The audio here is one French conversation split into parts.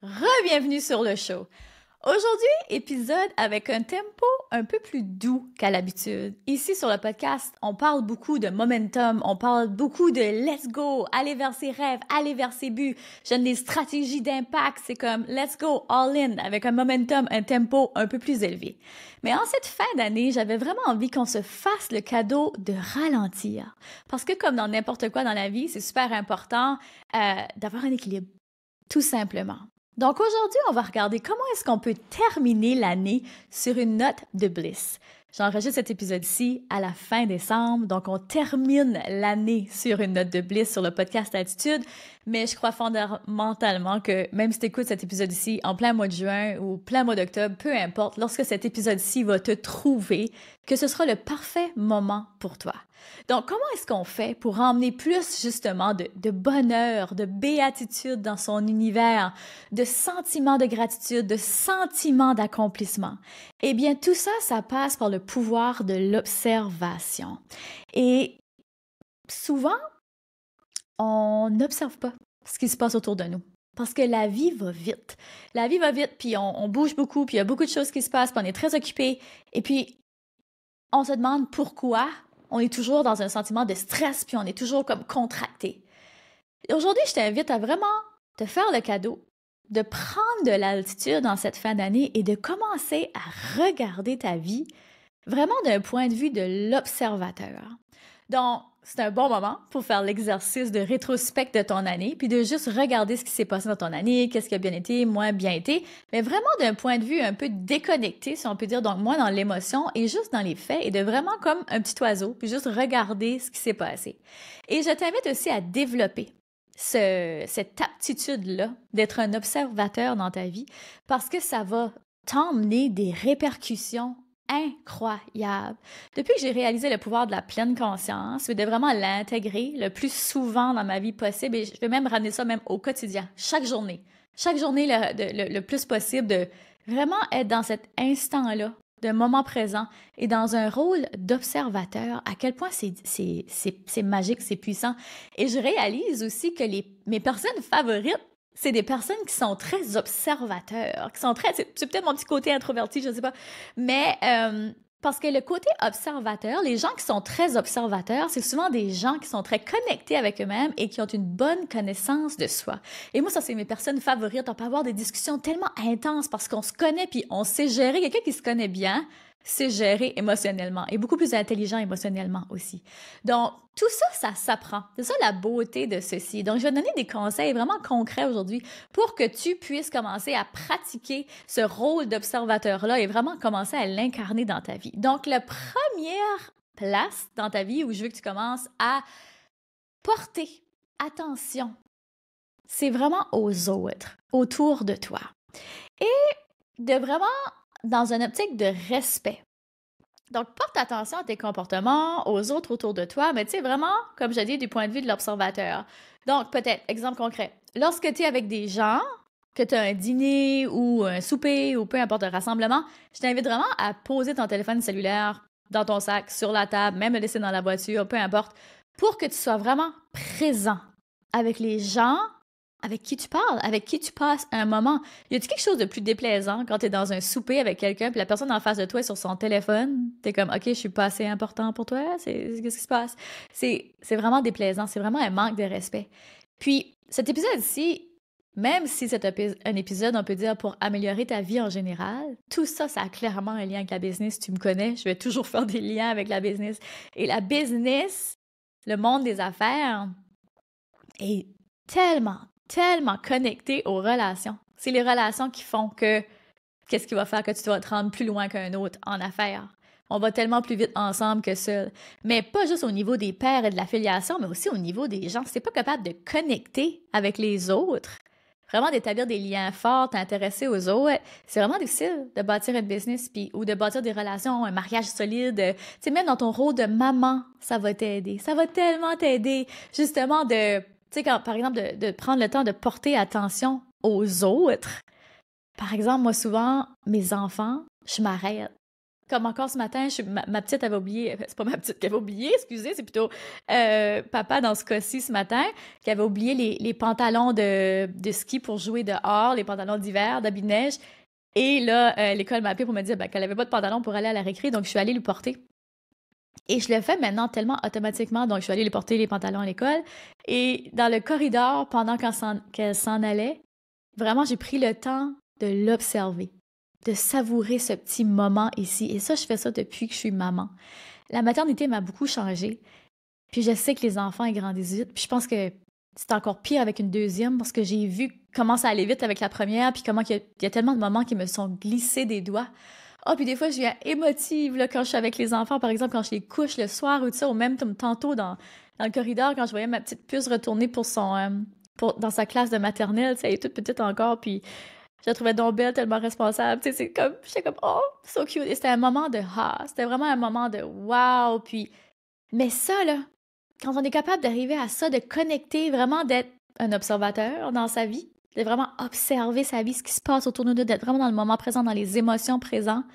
Re-bienvenue sur le show. Aujourd'hui, épisode avec un tempo un peu plus doux qu'à l'habitude. Ici sur le podcast, on parle beaucoup de momentum, on parle beaucoup de let's go, aller vers ses rêves, aller vers ses buts. Je donne des stratégies d'impact, c'est comme let's go all in avec un momentum, un tempo un peu plus élevé. Mais en cette fin d'année, j'avais vraiment envie qu'on se fasse le cadeau de ralentir. Parce que comme dans n'importe quoi dans la vie, c'est super important d'avoir un équilibre, tout simplement. Donc aujourd'hui, on va regarder comment est-ce qu'on peut terminer l'année sur une note de bliss. J'enregistre cet épisode-ci à la fin décembre, donc on termine l'année sur une note de bliss sur le podcast Attitude, mais je crois fondamentalement que même si tu écoutes cet épisode-ci en plein mois de juin ou plein mois d'octobre, peu importe, lorsque cet épisode-ci va te trouver, que ce sera le parfait moment pour toi. Donc, comment est-ce qu'on fait pour emmener plus justement de bonheur, de béatitude dans son univers, de sentiments de gratitude, de sentiments d'accomplissement? Eh bien, tout ça, ça passe par le pouvoir de l'observation. Et souvent, on n'observe pas ce qui se passe autour de nous. Parce que la vie va vite. La vie va vite, puis on bouge beaucoup, puis il y a beaucoup de choses qui se passent, puis on est très occupé. Et puis, on se demande pourquoi on est toujours dans un sentiment de stress, puis on est toujours comme contracté. Aujourd'hui, je t'invite à vraiment te faire le cadeau de prendre de l'altitude en cette fin d'année et de commencer à regarder ta vie vraiment d'un point de vue de l'observateur. Donc, c'est un bon moment pour faire l'exercice de rétrospect de ton année, puis de juste regarder ce qui s'est passé dans ton année, qu'est-ce qui a bien été, moins bien été, mais vraiment d'un point de vue un peu déconnecté, si on peut dire, donc moins dans l'émotion et juste dans les faits, et de vraiment comme un petit oiseau, puis juste regarder ce qui s'est passé. Et je t'invite aussi à développer cette aptitude-là d'être un observateur dans ta vie, parce que ça va t'emmener des répercussions incroyable. Depuis que j'ai réalisé le pouvoir de la pleine conscience, de vraiment l'intégrer le plus souvent dans ma vie possible, et je vais même ramener ça même au quotidien, chaque journée le plus possible, de vraiment être dans cet instant-là, d'un moment présent, et dans un rôle d'observateur, à quel point c'est magique, c'est puissant. Et je réalise aussi que mes personnes favorites, c'est des personnes qui sont très observateurs, qui sont très... C'est peut-être mon petit côté introverti, je ne sais pas. Mais parce que le côté observateur, les gens qui sont très observateurs, c'est souvent des gens qui sont très connectés avec eux-mêmes et qui ont une bonne connaissance de soi. Et moi, ça, c'est mes personnes favorites. On peut avoir des discussions tellement intenses parce qu'on se connaît puis on sait gérer. Quelqu'un qui se connaît bien, c'est gérer émotionnellement et beaucoup plus intelligent émotionnellement aussi. Donc, tout ça, ça s'apprend. C'est ça la beauté de ceci. Donc, je vais te donner des conseils vraiment concrets aujourd'hui pour que tu puisses commencer à pratiquer ce rôle d'observateur-là et vraiment commencer à l'incarner dans ta vie. Donc, la première place dans ta vie où je veux que tu commences à porter attention, c'est vraiment aux autres, autour de toi. Et de vraiment dans une optique de respect. Donc, porte attention à tes comportements, aux autres autour de toi, mais tu sais, vraiment, comme je dis, du point de vue de l'observateur. Donc, peut-être, exemple concret, lorsque tu es avec des gens, que tu as un dîner ou un souper ou peu importe un rassemblement, je t'invite vraiment à poser ton téléphone cellulaire dans ton sac, sur la table, même le laisser dans la voiture, peu importe, pour que tu sois vraiment présent avec les gens avec qui tu parles, avec qui tu passes un moment. Y a-t-il quelque chose de plus déplaisant quand t'es dans un souper avec quelqu'un puis la personne en face de toi est sur son téléphone? T'es comme, OK, je suis pas assez important pour toi? Qu'est-ce qui se passe? C'est vraiment déplaisant. C'est vraiment un manque de respect. Puis, cet épisode-ci, même si c'est un épisode, on peut dire, pour améliorer ta vie en général, tout ça, ça a clairement un lien avec la business. Tu me connais, je vais toujours faire des liens avec la business. Et la business, le monde des affaires, est tellement connecté aux relations. C'est les relations qui font que qu'est-ce qui va faire que tu vas te rendre plus loin qu'un autre en affaires. On va tellement plus vite ensemble que seul. Mais pas juste au niveau des pairs et de l'affiliation, mais aussi au niveau des gens. Si t'es pas capable de connecter avec les autres, vraiment d'établir des liens forts, t'intéresser aux autres, c'est vraiment difficile de bâtir une business ou de bâtir des relations, un mariage solide. Tu sais, même dans ton rôle de maman, ça va t'aider. Ça va tellement t'aider, justement, tu sais, par exemple, de prendre le temps de porter attention aux autres. Par exemple, moi, souvent, mes enfants, je m'arrête. comme encore ce matin, ma petite avait oublié, c'est pas ma petite qui avait oublié, excusez, c'est plutôt papa dans ce cas-ci ce matin, qui avait oublié les pantalons de ski pour jouer dehors, les pantalons d'hiver, d'habits de neige. Et là, l'école m'a appelé pour me dire qu'elle avait pas de pantalon pour aller à la récré, donc je suis allée lui porter. Et je le fais maintenant tellement automatiquement, donc je suis allée lui porter les pantalons à l'école. Et dans le corridor, pendant qu'elle s'en allait, vraiment, j'ai pris le temps de l'observer, de savourer ce petit moment ici. Et ça, je fais ça depuis que je suis maman. La maternité m'a beaucoup changé. Puis je sais que les enfants, ils grandissent vite. Puis je pense que c'est encore pire avec une deuxième parce que j'ai vu comment ça allait vite avec la première, puis comment il y a tellement de moments qui me sont glissés des doigts. Ah, puis des fois, je viens émotive là, quand je suis avec les enfants, par exemple, quand je les couche le soir ou tout ça, ou même tantôt dans le corridor, quand je voyais ma petite puce retourner dans sa classe de maternelle, tu sais, elle est toute petite encore, puis je la trouvais donc belle, tellement responsable, tu sais, j'étais comme, oh, so cute. Et c'était un moment de c'était vraiment un moment de wow, puis, mais ça, là, quand on est capable d'arriver à ça, de connecter, vraiment d'être un observateur dans sa vie, de vraiment observer sa vie, ce qui se passe autour de nous, d'être vraiment dans le moment présent, dans les émotions présentes.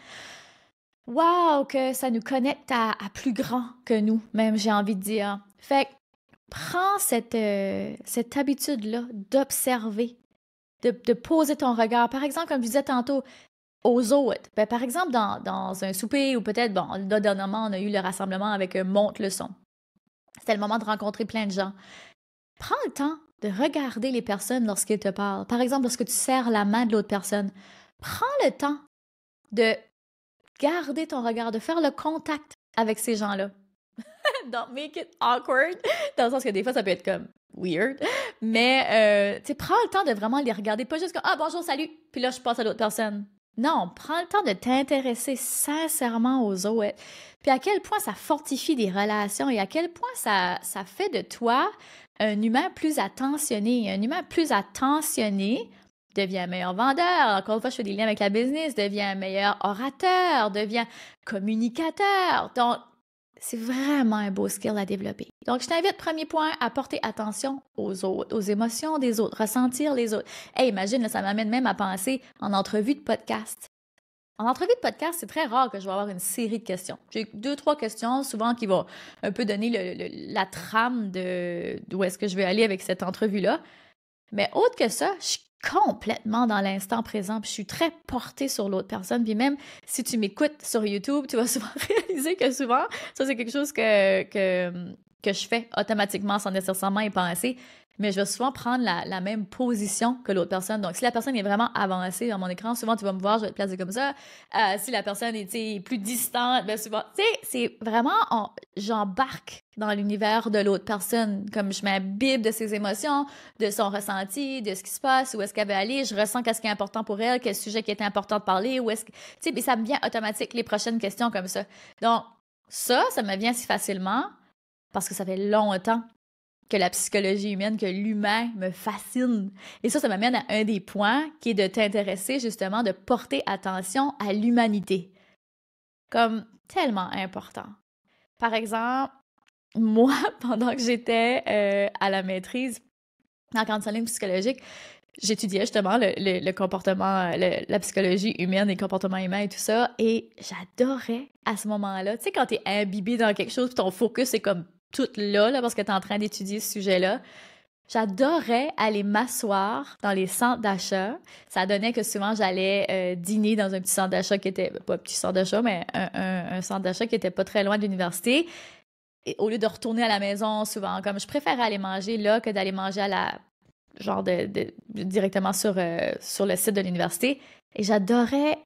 Wow, que ça nous connecte à plus grand que nous, même, j'ai envie de dire. Fait que prends cette habitude-là d'observer, de poser ton regard. Par exemple, comme je disais tantôt, aux autres. Ben, par exemple, dans un souper ou peut-être, bon, là, dernièrement, on a eu le rassemblement avec Monte le son. C'était le moment de rencontrer plein de gens. Prends le temps de regarder les personnes lorsqu'ils te parlent. Par exemple, lorsque tu serres la main de l'autre personne, prends le temps de garder ton regard, de faire le contact avec ces gens-là. Don't make it awkward, dans le sens que des fois, ça peut être comme weird, mais tu sais, prends le temps de vraiment les regarder, pas juste comme « Ah, bonjour, salut! » puis là, je passe à l'autre personne. Non, prends le temps de t'intéresser sincèrement aux autres. Puis à quel point ça fortifie des relations et à quel point ça fait de toi un humain plus attentionné. Un humain plus attentionné devient un meilleur vendeur. Encore une fois, je fais des liens avec la business, devient un meilleur orateur, devient communicateur. Donc, c'est vraiment un beau skill à développer. Donc, je t'invite, premier point, à porter attention aux autres, aux émotions des autres, ressentir les autres. Hey, imagine, là, ça m'amène même à penser en entrevue de podcast. En entrevue de podcast, c'est très rare que je vais avoir une série de questions. J'ai 2-3 questions, souvent, qui vont un peu donner la trame d'où est-ce que je vais aller avec cette entrevue-là. Mais autre que ça, je suis complètement dans l'instant présent, puis je suis très portée sur l'autre personne, puis même si tu m'écoutes sur YouTube, tu vas souvent réaliser que souvent, ça c'est quelque chose que je fais automatiquement sans nécessairement y penser, mais je vais souvent prendre la même position que l'autre personne. Donc, si la personne est vraiment avancée dans mon écran, souvent tu vas me voir, je vais te placer comme ça. Si la personne est plus distante, bien souvent, tu sais, c'est vraiment, j'embarque dans l'univers de l'autre personne, comme je m'imbibe de ses émotions, de son ressenti, de ce qui se passe, où est-ce qu'elle veut aller, je ressens qu'est-ce qui est important pour elle, quel sujet qui est important de parler, où est-ce que, tu sais, ça me vient automatique les prochaines questions comme ça. Donc, ça me vient si facilement parce que ça fait longtemps que la psychologie humaine, que l'humain me fascine. Et ça m'amène à un des points qui est de t'intéresser justement, de porter attention à l'humanité. Comme tellement important. Par exemple, moi, pendant que j'étais à la maîtrise en counseling psychologique, j'étudiais justement le comportement, la psychologie humaine et le comportement humain et tout ça, et j'adorais à ce moment-là, tu sais, quand t'es imbibé dans quelque chose, puis ton focus est comme tout là, parce que t'es en train d'étudier ce sujet-là, j'adorais aller m'asseoir dans les centres d'achat. Ça donnait que souvent, j'allais dîner dans un petit centre d'achat qui était, pas un petit centre d'achat, mais un centre d'achat qui était pas très loin de l'université. Et au lieu de retourner à la maison souvent, comme je préférais aller manger là que d'aller manger à la genre directement sur le site de l'université. Et j'adorais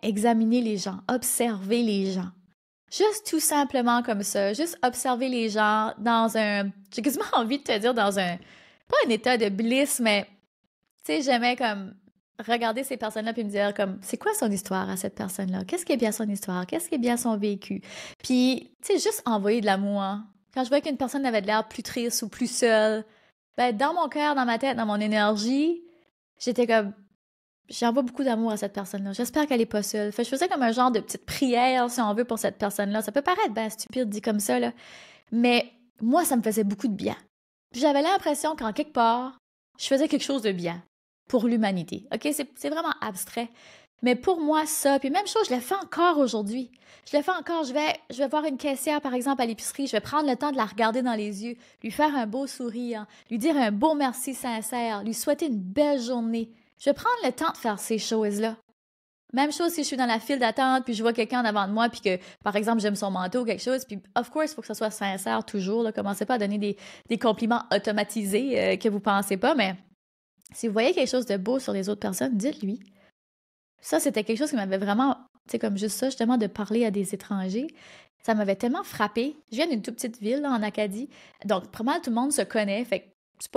examiner les gens, observer les gens. Juste tout simplement comme ça, juste observer les gens j'ai quasiment envie de te dire pas un état de bliss, mais tu sais, j'aimais comme regarder ces personnes-là puis me dire comme, c'est quoi son histoire à cette personne-là? Qu'est-ce qui est bien son histoire? Qu'est-ce qui est bien son vécu? Puis, tu sais, juste envoyer de l'amour. Hein. Quand je voyais qu'une personne avait de l'air plus triste ou plus seule, ben, dans mon cœur, dans ma tête, dans mon énergie, j'étais comme, j'envoie beaucoup d'amour à cette personne-là. J'espère qu'elle est pas seule. Fait que je faisais comme un genre de petite prière, si on veut, pour cette personne-là. Ça peut paraître ben stupide dit comme ça, là. Mais moi, ça me faisait beaucoup de bien. J'avais l'impression qu'en quelque part, je faisais quelque chose de bien pour l'humanité. OK? C'est vraiment abstrait. Mais pour moi, ça, puis même chose, je le fais encore aujourd'hui. Je le fais encore, je vais voir une caissière, par exemple, à l'épicerie, je vais prendre le temps de la regarder dans les yeux, lui faire un beau sourire, lui dire un beau merci sincère, lui souhaiter une belle journée. Je vais prendre le temps de faire ces choses-là. Même chose si je suis dans la file d'attente, puis je vois quelqu'un en avant de moi, puis que, par exemple, j'aime son manteau ou quelque chose, puis of course, il faut que ça soit sincère toujours, là. Commencez pas à donner des compliments automatisés que vous pensez pas, mais si vous voyez quelque chose de beau sur les autres personnes, dites-lui. Ça, c'était quelque chose qui m'avait vraiment, tu sais, comme juste ça, justement, de parler à des étrangers. Ça m'avait tellement frappée. Je viens d'une toute petite ville, là, en Acadie, donc, probablement, tout le monde se connaît, fait que c'est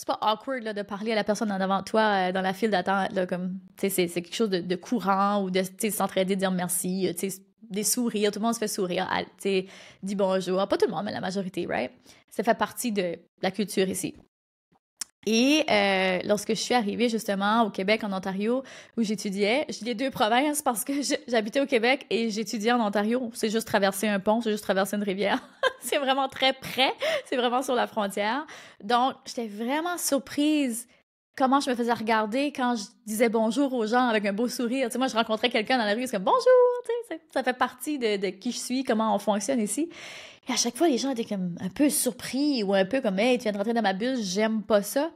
pas awkward là, de parler à la personne en avant de toi dans la file d'attente, là, comme, tu sais, c'est quelque chose de courant ou de, tu sais, s'entraider, dire merci, tu sais, des sourires, tout le monde se fait sourire, tu sais, dit bonjour, pas tout le monde, mais la majorité, right? Ça fait partie de la culture ici. Et lorsque je suis arrivée justement au Québec, en Ontario, où j'étudiais, j'ai les deux provinces parce que j'habitais au Québec et j'étudiais en Ontario. C'est juste traverser un pont, c'est juste traverser une rivière. C'est vraiment très près, c'est vraiment sur la frontière. Donc, j'étais vraiment surprise comment je me faisais regarder quand je disais bonjour aux gens avec un beau sourire. Tu sais, moi, je rencontrais quelqu'un dans la rue, c'est comme bonjour, tu sais, ça fait partie de qui je suis, comment on fonctionne ici. Et à chaque fois, les gens étaient comme un peu surpris ou un peu comme « Hey, tu viens de rentrer dans ma bulle, j'aime pas ça. »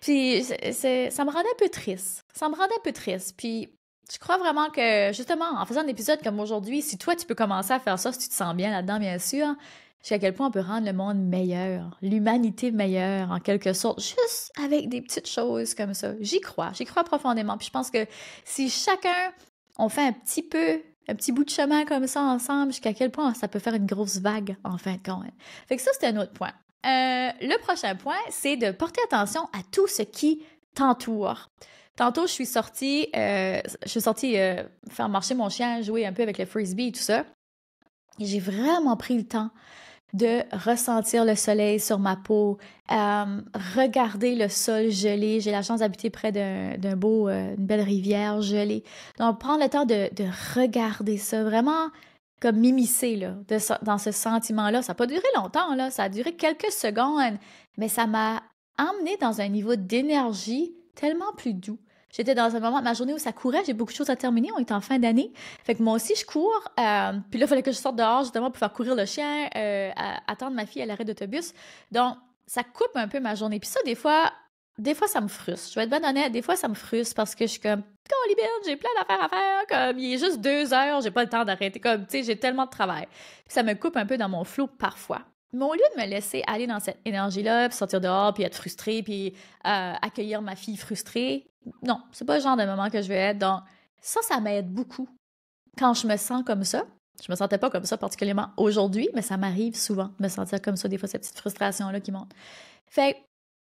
Puis ça me rendait un peu triste. Ça me rendait un peu triste. Puis je crois vraiment que, justement, en faisant un épisode comme aujourd'hui, si toi, tu peux commencer à faire ça, si tu te sens bien là-dedans, bien sûr, je sais à quel point on peut rendre le monde meilleur, l'humanité meilleure, en quelque sorte, juste avec des petites choses comme ça. J'y crois profondément. Puis je pense que si chacun, on fait un petit bout de chemin comme ça ensemble, jusqu'à quel point ça peut faire une grosse vague, en fin de compte. Fait que ça, c'est un autre point. Le prochain point, c'est de porter attention à tout ce qui t'entoure. Tantôt, je suis sortie faire marcher mon chien, jouer un peu avec le frisbee et tout ça. Et j'ai vraiment pris le temps de ressentir le soleil sur ma peau, regarder le sol gelé. J'ai la chance d'habiter près d'une belle rivière gelée. Donc, prendre le temps de regarder ça, vraiment comme m'immiscer là, dans ce sentiment-là. Ça n'a pas duré longtemps, là, ça a duré quelques secondes, mais ça m'a emmené dans un niveau d'énergie tellement plus doux. J'étais dans un moment de ma journée où ça courait, j'ai beaucoup de choses à terminer, on est en fin d'année. Fait que moi aussi, je cours. Puis là, il fallait que je sorte dehors justement pour faire courir le chien, attendre ma fille à l'arrêt d'autobus. Donc, ça coupe un peu ma journée. Puis ça, des fois, ça me frustre. Je vais être bonne honnête, des fois, ça me frustre parce que je suis comme, Colibine, j'ai plein d'affaires à faire. Comme, il est juste 2 heures, j'ai pas le temps d'arrêter. Comme, tu sais, j'ai tellement de travail. Puis ça me coupe un peu dans mon flow parfois. Mais au lieu de me laisser aller dans cette énergie-là, puis sortir dehors, puis être frustrée, puis accueillir ma fille frustrée, non, c'est pas le genre de moment que je vais être. Donc, ça m'aide beaucoup. Quand je me sens comme ça, je me sentais pas comme ça particulièrement aujourd'hui, mais ça m'arrive souvent de me sentir comme ça, des fois, cette petite frustration-là qui monte. Fait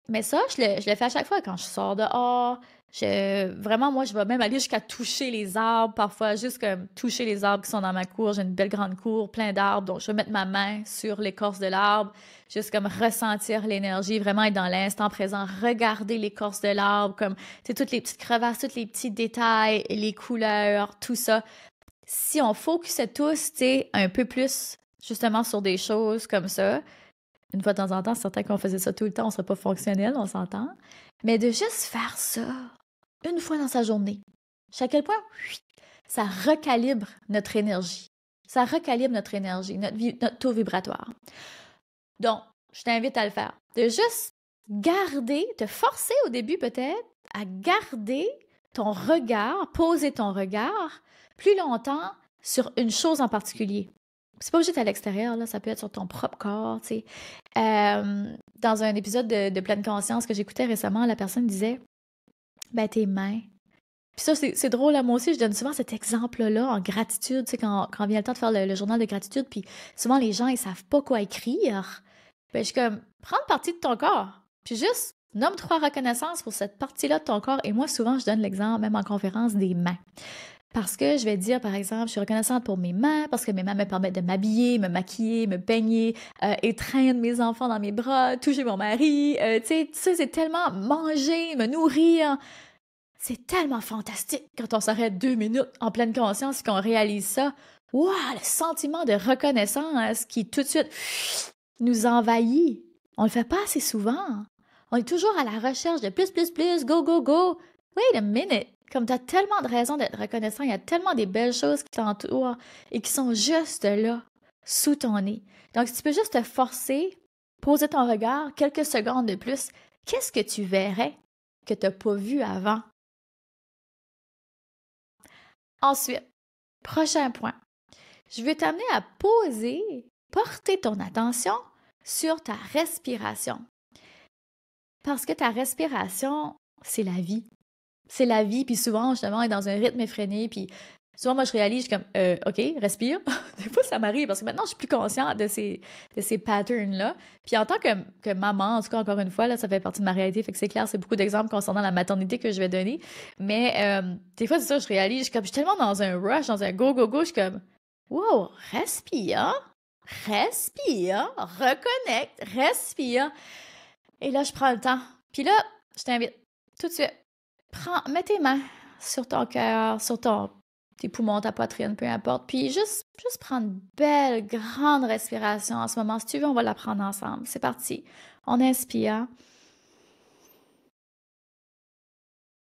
mais ça, je le fais à chaque fois quand je sors dehors. Vraiment, moi, je vais même aller jusqu'à toucher les arbres, parfois, juste comme toucher les arbres qui sont dans ma cour. J'ai une belle grande cour, plein d'arbres, donc je vais mettre ma main sur l'écorce de l'arbre, juste comme ressentir l'énergie, vraiment être dans l'instant présent, regarder l'écorce de l'arbre, comme, tu sais, toutes les petites crevasses, tous les petits détails, les couleurs, tout ça. Si on focusait tous, tu sais, un peu plus, justement, sur des choses comme ça, une fois de temps en temps, c'est certain qu'on faisait ça tout le temps, on serait pas fonctionnel, on s'entend. Mais de juste faire ça une fois dans sa journée, à quel point ça recalibre notre énergie. Ça recalibre notre énergie, notre taux vibratoire. Donc, je t'invite à le faire. De juste garder, te forcer au début peut-être à garder ton regard, poser ton regard plus longtemps sur une chose en particulier. C'est pas obligé d'être à l'extérieur, là, ça peut être sur ton propre corps, tu sais. Dans un épisode de Pleine Conscience que j'écoutais récemment, la personne disait « Ben, tes mains. » Puis ça, c'est drôle, là, moi aussi, je donne souvent cet exemple-là en gratitude, tu sais, quand vient le temps de faire le journal de gratitude, puis souvent, les gens, ils savent pas quoi écrire. Ben, je suis comme « Prends une partie de ton corps, puis juste nomme 3 reconnaissances pour cette partie-là de ton corps. » Et moi, souvent, je donne l'exemple, même en conférence, des mains. Parce que je vais dire, par exemple, je suis reconnaissante pour mes mains, parce que mes mains me permettent de m'habiller, me maquiller, me baigner, étreindre mes enfants dans mes bras, toucher mon mari, tu sais, tout ça, c'est tellement manger, me nourrir. C'est tellement fantastique quand on s'arrête 2 minutes en pleine conscience et qu'on réalise ça. Waouh, le sentiment de reconnaissance qui tout de suite nous envahit. On le fait pas assez souvent. On est toujours à la recherche de plus, go, go, go. Wait a minute. Comme tu as tellement de raisons d'être reconnaissant, il y a tellement des belles choses qui t'entourent et qui sont juste là, sous ton nez. Donc, si tu peux juste te forcer, poser ton regard quelques secondes de plus, qu'est-ce que tu verrais que tu n'as pas vu avant? Ensuite, prochain point. Je veux t'amener à porter ton attention sur ta respiration. Parce que ta respiration, c'est la vie. C'est la vie, puis souvent, justement, on est dans un rythme effréné, puis souvent, moi, je réalise, je suis comme, OK, respire. Des fois, ça m'arrive, parce que maintenant, je suis plus consciente de ces patterns-là. Puis en tant que maman, en tout cas, encore une fois, là, ça fait partie de ma réalité, fait que c'est clair, c'est beaucoup d'exemples concernant la maternité que je vais donner. Mais des fois, c'est ça, je réalise, je suis tellement dans un rush, dans un go-go-go, je suis comme, wow, respire, reconnecte, respire. Et là, je prends le temps. Puis là, je t'invite tout de suite. Mets tes mains sur ton cœur, sur tes poumons, ta poitrine, peu importe. Puis juste prendre une belle, grande respiration en ce moment. Si tu veux, on va la prendre ensemble. C'est parti. On inspire.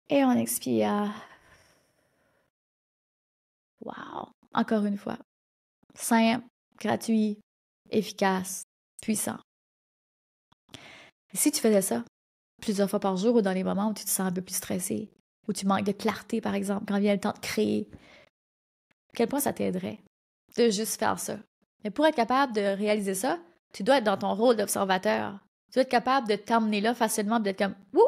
Et on expire. Wow! Encore une fois. Simple, gratuit, efficace, puissant. Et si tu faisais ça plusieurs fois par jour ou dans les moments où tu te sens un peu plus stressé, où tu manques de clarté, par exemple, quand vient le temps de créer, à quel point ça t'aiderait de juste faire ça? Mais pour être capable de réaliser ça, tu dois être dans ton rôle d'observateur. Tu dois être capable de t'emmener là facilement, d'être comme « Wouh!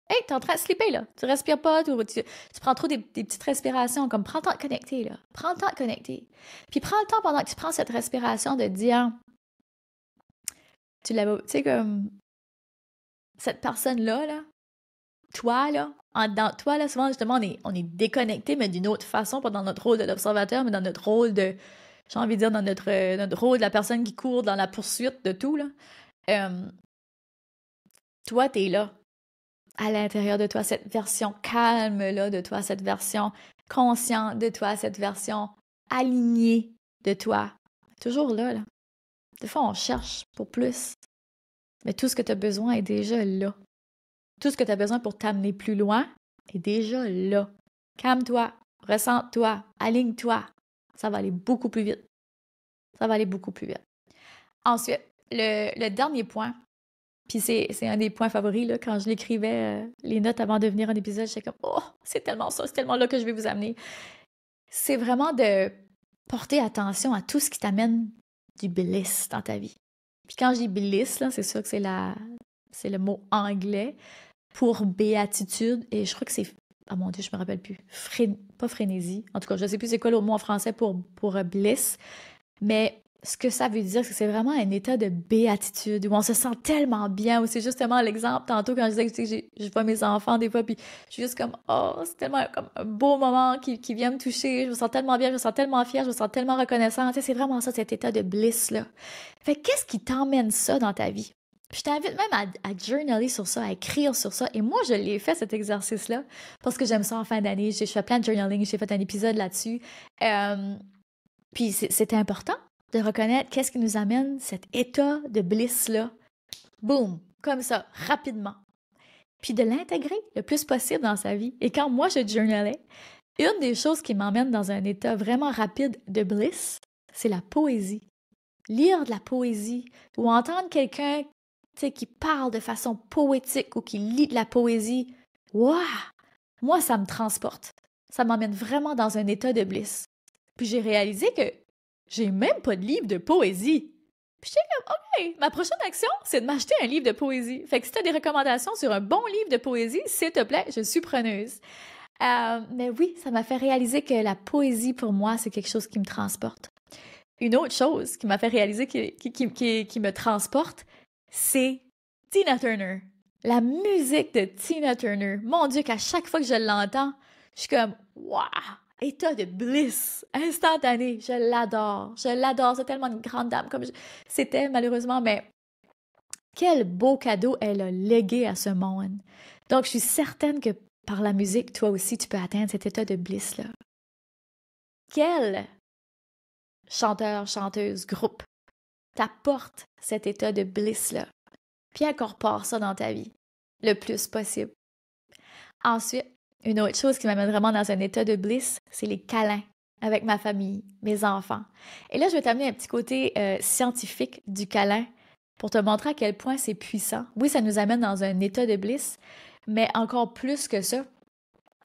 Hey, t'es en train de slipper, là! Tu respires pas, tu prends trop des petites respirations, comme prends le temps de connecter, là. Prends le temps de connecter. Puis prends le temps pendant que tu prends cette respiration de dire tu sais, comme cette personne-là, là, toi, là, dans toi, là, souvent, justement, on est déconnecté, mais d'une autre façon, pas dans notre rôle de l'observateur, mais dans notre rôle de, j'ai envie de dire, dans notre rôle de la personne qui court dans la poursuite de tout, là. Toi, t'es là, à l'intérieur de toi, cette version calme-là de toi, cette version consciente de toi, cette version alignée de toi. Toujours là, là. Des fois, on cherche pour plus, mais tout ce que tu as besoin est déjà là. Tout ce que tu as besoin pour t'amener plus loin est déjà là. Calme-toi, ressens-toi, aligne-toi. Ça va aller beaucoup plus vite. Ça va aller beaucoup plus vite. Ensuite, le dernier point, puis c'est un des points favoris, là, quand je l'écrivais, les notes avant de venir en épisode, j'étais comme « Oh, c'est tellement ça, c'est tellement là que je vais vous amener. » C'est vraiment de porter attention à tout ce qui t'amène du bliss dans ta vie. Puis quand je dis bliss, là, c'est sûr que c'est le mot anglais pour béatitude, et je crois que c'est, oh mon Dieu, je me rappelle plus, pas frénésie, en tout cas, je sais plus c'est quoi le mot en français pour bliss, mais ce que ça veut dire, c'est que c'est vraiment un état de béatitude, où on se sent tellement bien, où c'est justement l'exemple, tantôt, quand je disais que je vois mes enfants des fois, puis je suis juste comme, oh, c'est tellement comme un beau moment qui vient me toucher, je me sens tellement bien, je me sens tellement fière, je me sens tellement reconnaissante, tu sais, c'est vraiment ça, cet état de bliss-là. Fait qu'est-ce qui t'emmène ça dans ta vie? Puis je t'invite même à journaler sur ça, à écrire sur ça. Et moi, je l'ai fait, cet exercice-là, parce que j'aime ça en fin d'année. Je fais plein de journaling, j'ai fait un épisode là-dessus. Puis c'était important de reconnaître qu'est-ce qui nous amène cet état de bliss-là. Boum! Comme ça, rapidement. Puis de l'intégrer le plus possible dans sa vie. Et quand moi, je journalais, une des choses qui m'emmène dans un état vraiment rapide de bliss, c'est la poésie. Lire de la poésie ou entendre quelqu'un qui parle de façon poétique ou qui lit de la poésie, waouh! Moi, ça me transporte. Ça m'emmène vraiment dans un état de bliss. Puis j'ai réalisé que j'ai même pas de livre de poésie. Puis j'étais comme, OK, ma prochaine action, c'est de m'acheter un livre de poésie. Fait que si tu as des recommandations sur un bon livre de poésie, s'il te plaît, je suis preneuse. Mais oui, ça m'a fait réaliser que la poésie, pour moi, c'est quelque chose qui me transporte. Une autre chose qui m'a fait réaliser qui me transporte, c'est Tina Turner. La musique de Tina Turner. Mon Dieu, qu'à chaque fois que je l'entends, je suis comme « Waouh! État de bliss instantané. » Je l'adore. Je l'adore. C'est tellement une grande dame comme c'était malheureusement, mais quel beau cadeau elle a légué à ce monde. Donc, je suis certaine que par la musique, toi aussi, tu peux atteindre cet état de bliss-là. Quel chanteur, chanteuse, groupe t'apporte cet état de bliss-là. Puis incorpore ça dans ta vie le plus possible. Ensuite, Une autre chose qui m'amène vraiment dans un état de bliss, c'est les câlins avec ma famille, mes enfants. Et là, je vais t'amener un petit côté scientifique du câlin pour te montrer à quel point c'est puissant. Oui, ça nous amène dans un état de bliss, mais encore plus que ça,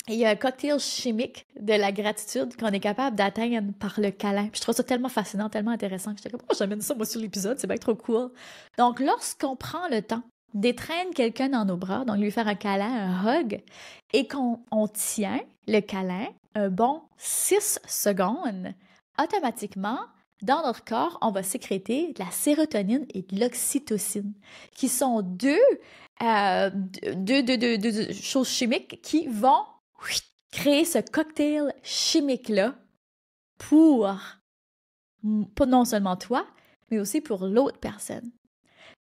il y a un cocktail chimique de la gratitude qu'on est capable d'atteindre par le câlin. Puis je trouve ça tellement fascinant, tellement intéressant que j'étais comme « Oh, j'amène ça moi sur l'épisode, c'est bien trop cool! » Donc, lorsqu'on prend le temps d'étreindre quelqu'un dans nos bras, donc lui faire un câlin, un hug, et qu'on tient le câlin un bon 6 secondes, automatiquement, dans notre corps, on va sécréter de la sérotonine et de l'oxytocine, qui sont deux choses chimiques qui vont créer ce cocktail chimique-là pour pas non seulement toi, mais aussi pour l'autre personne.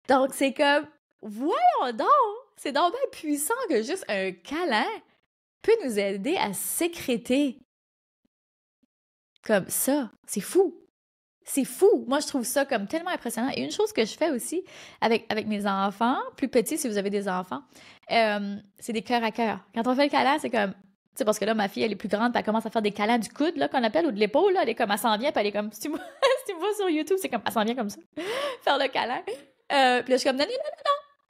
Donc, c'est comme, voyons donc, c'est donc bien puissant que juste un câlin peut nous aider à sécréter comme ça. C'est fou. C'est fou. Moi, je trouve ça comme tellement impressionnant. Et une chose que je fais aussi avec mes enfants, plus petits si vous avez des enfants, c'est des cœurs à cœur. Quand on fait le câlin, c'est comme, tu sais, parce que là, ma fille, elle est plus grande, puis elle commence à faire des câlins du coude, là, qu'on appelle, ou de l'épaule, là. Elle est comme, elle s'en vient, puis elle est comme, si tu me vois sur YouTube, c'est comme, elle s'en vient comme ça, faire le câlin. Puis là, je suis comme, non.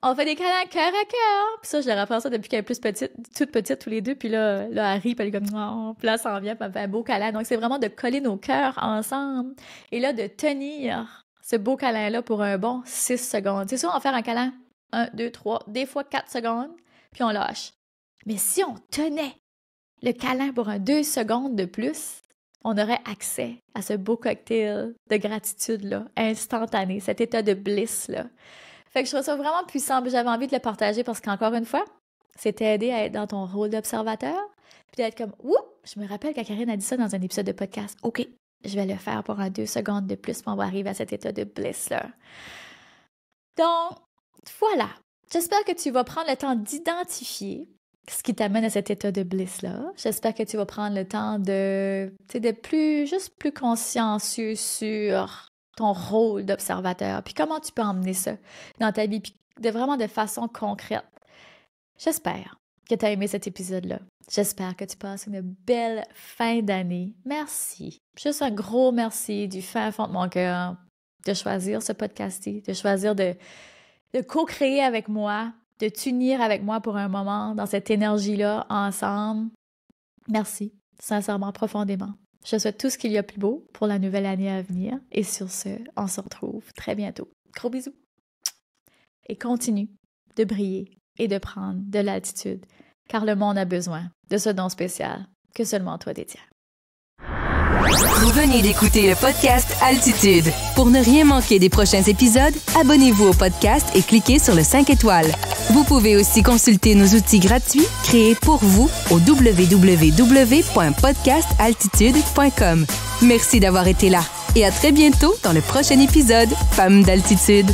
On fait des câlins cœur à cœur. Puis ça, je leur apprends ça depuis qu'elle est plus petite, toute petite, tous les deux. Puis là, elle rit, puis elle est comme, oh. Puis là, elle s'en vient, puis elle fait un beau câlin. Donc, c'est vraiment de coller nos cœurs ensemble. Et là, de tenir ce beau câlin-là pour un bon 6 secondes. C'est sûr, on va faire un câlin 1, 2, 3, des fois 4 secondes, puis on lâche. Mais si on tenait le câlin pour un 2 secondes de plus, on aurait accès à ce beau cocktail de gratitude-là, instantané, cet état de bliss-là. Fait que je trouve ça vraiment puissant, puis j'avais envie de le partager parce qu'encore une fois, c'est t'aider à être dans ton rôle d'observateur, puis d'être comme, ouh, je me rappelle quand Karine a dit ça dans un épisode de podcast, OK, je vais le faire pour un 2 secondes de plus, puis on va arriver à cet état de bliss-là. Donc, voilà, j'espère que tu vas prendre le temps d'identifier ce qui t'amène à cet état de bliss-là. J'espère que tu vas prendre le temps de plus consciencieux sur ton rôle d'observateur, puis comment tu peux emmener ça dans ta vie, puis vraiment de façon concrète. J'espère que tu as aimé cet épisode-là. J'espère que tu passes une belle fin d'année. Merci. Juste un gros merci du fin fond de mon cœur de choisir ce podcast-ci, de choisir de co-créer avec moi, de t'unir avec moi pour un moment dans cette énergie-là ensemble. Merci, sincèrement, profondément. Je souhaite tout ce qu'il y a de plus beau pour la nouvelle année à venir. Et sur ce, on se retrouve très bientôt. Gros bisous. Et continue de briller et de prendre de l'altitude, car le monde a besoin de ce don spécial que seulement toi détiens. Vous venez d'écouter le podcast Altitude. Pour ne rien manquer des prochains épisodes, abonnez-vous au podcast et cliquez sur le 5 étoiles. Vous pouvez aussi consulter nos outils gratuits créés pour vous au www.podcastaltitude.com. Merci d'avoir été là et à très bientôt dans le prochain épisode Femmes d'Altitude.